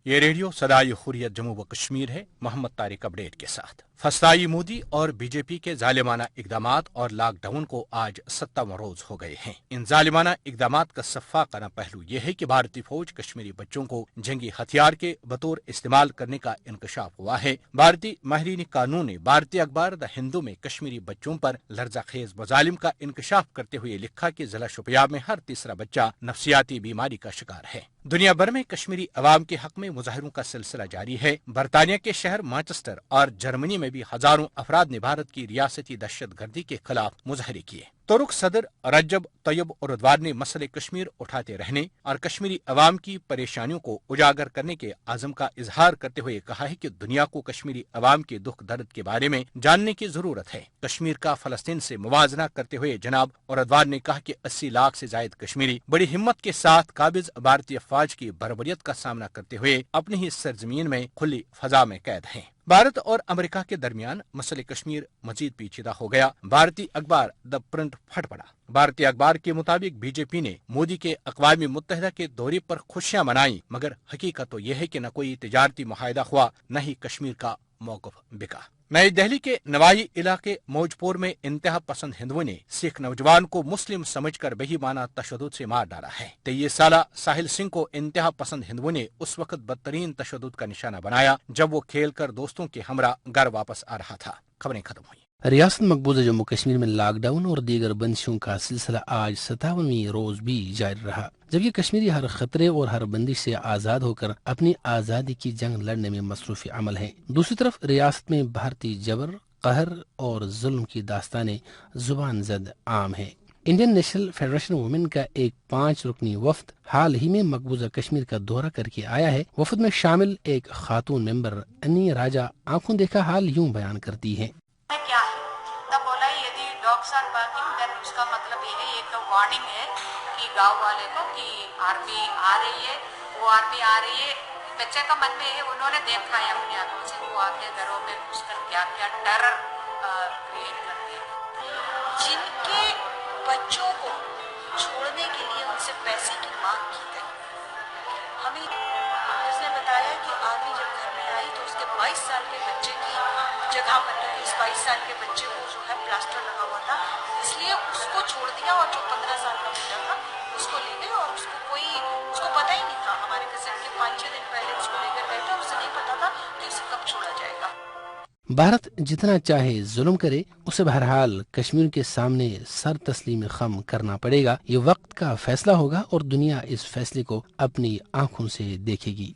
یہ ریڈیو صدائے حریت جموں و کشمیر ہے، محمد طارق اپڈیٹ کے ساتھ۔ فسطائی مودی اور بی جے پی کے ظالمانہ اقدامات اور لاک ڈاؤن کو آج 70واں روز ہو گئے ہیں۔ ان ظالمانہ اقدامات کا سفاقانہ پہلو یہ ہے کہ بھارتی فوج کشمیری بچوں کو جنگی ہتھیار کے بطور استعمال کرنے کا انکشاف ہوا ہے۔ بھارتی ماہرین قانون نے بھارتی اخبار دا ہندو میں کشمیری بچوں پر لرزہ خیز مظالم کا انکشاف کرتے ہوئے لکھا کہ ضلع شوپیان میں ہر تیسرا بچہ نفسیاتی بیماری کا شکار ہے۔ دنیا بھر میں کشمیری عوام کے حق میں مظاہروں کا سلسلہ جاری ہے۔ برطانیہ کے شہر مانچسٹر اور جرمنی میں بھی ہزاروں افراد نے بھارت کی ریاستی دہشت گردی کے خلاف مظاہرے کیے۔ ترک صدر رجب طیب اردوان نے مسئلہ کشمیر اٹھاتے رہنے اور کشمیری عوام کی پریشانیوں کو اجاگر کرنے کے عزم کا اظہار کرتے ہوئے کہا ہے کہ دنیا کو کشمیری عوام کے دکھ درد کے بارے میں جاننے کی ضرورت ہے۔ کشمیر کا فلسطین سے موازنہ کرتے ہوئے جناب اردوان نے کہا کہ 80 لاکھ سے زائد کشمیری بڑی ہمت کے ساتھ قابض بھارتی افواج کی بربریت کا سامنا کرتے ہوئے اپنی ہی سرزمین میں کھلی فضا میں قید ہیں۔ بھارت اور امریکہ کے درمیان مسئلہ کشمیر مزید پیچیدہ ہو گیا۔ بھارتی اخبار دا پرنٹ پھٹ پڑا۔ بھارتی اخبار کے مطابق بی جے پی نے مودی کے اقوام متحدہ کے دورے پر خوشیاں منائیں، مگر حقیقت تو یہ ہے کہ نہ کوئی تجارتی معاہدہ ہوا، نہ ہی کشمیر کا موقف بکا۔ نئی دہلی کے نوائی علاقے موج پور میں انتہا پسند ہندوؤں نے سکھ نوجوان کو مسلم سمجھ کر بے معنی تشدد سے مار ڈالا ہے۔ 23 سالہ ساحل سنگھ کو انتہا پسند ہندوؤں نے اس وقت بدترین تشدد کا نشانہ بنایا جب وہ کھیل کر دوستوں کے ہمراہ گھر واپس آ رہا تھا۔ خبریں ختم ہوئی۔ ریاست مقبوضہ جموں کشمیر میں لاک ڈاؤن اور دیگر بندشوں کا سلسلہ آج 57ویں روز بھی جاری رہا، جبکہ کشمیری ہر خطرے اور ہر بندش سے آزاد ہو کر اپنی آزادی کی جنگ لڑنے میں مصروف عمل ہیں۔ دوسری طرف ریاست میں بھارتی جبر، قہر اور ظلم کی داستانیں زبان زد عام ہیں۔ انڈین نیشنل فیڈریشن وومن کا ایک 5 رکنی وفد حال ہی میں مقبوضہ کشمیر کا دورہ کر کے آیا ہے۔ وفد میں شامل ایک خاتون ممبر انی راجا آنکھوں دیکھا حال یوں بیان کرتی ہیں۔ ڈاگس آر برکنگ، دین اس کا مطلب یہ ہے، ایک وارننگ ہے کہ گاؤں والے کو کہ آرمی آ رہی ہے، وہ آرمی آ رہی ہے۔ بچے کا من میں ہے، انہوں نے دیکھا ہے اپنی آنکھوں سے، وہ آ کے گھروں میں گھس کر کیا کیا ٹیرر کریٹ کرتے ہیں۔ جن کے بچوں کو چھوڑنے کے لیے ان سے پیسے کی مانگ کی گئی، ہمیں اس نے بتایا کہ آرمی جب گھر میں آئی تو اس کے 22 سال کے بچے کی جگہ پر، اس 22 سال کے بچے کو جو ہے پلاسٹر لگا ہوا تھا، اس لیے اس کو چھوڑ دیا، اور جو 15 سال کا بیٹا تھا اس کو لے گئے، اور اس کو پتہ ہی نہیں تھا، ہمارے وزٹ کے 5-6 دن پہلے اس کو لے کر گئے تھے، اور اسے نہیں پتا تھا کہ اسے کب چھوڑا جائے گا۔ بھارت جتنا چاہے ظلم کرے، اسے بہرحال کشمیر کے سامنے سر تسلیم خم کرنا پڑے گا۔ یہ وقت کا فیصلہ ہوگا اور دنیا اس فیصلے کو اپنی آنکھوں سے دیکھے گی۔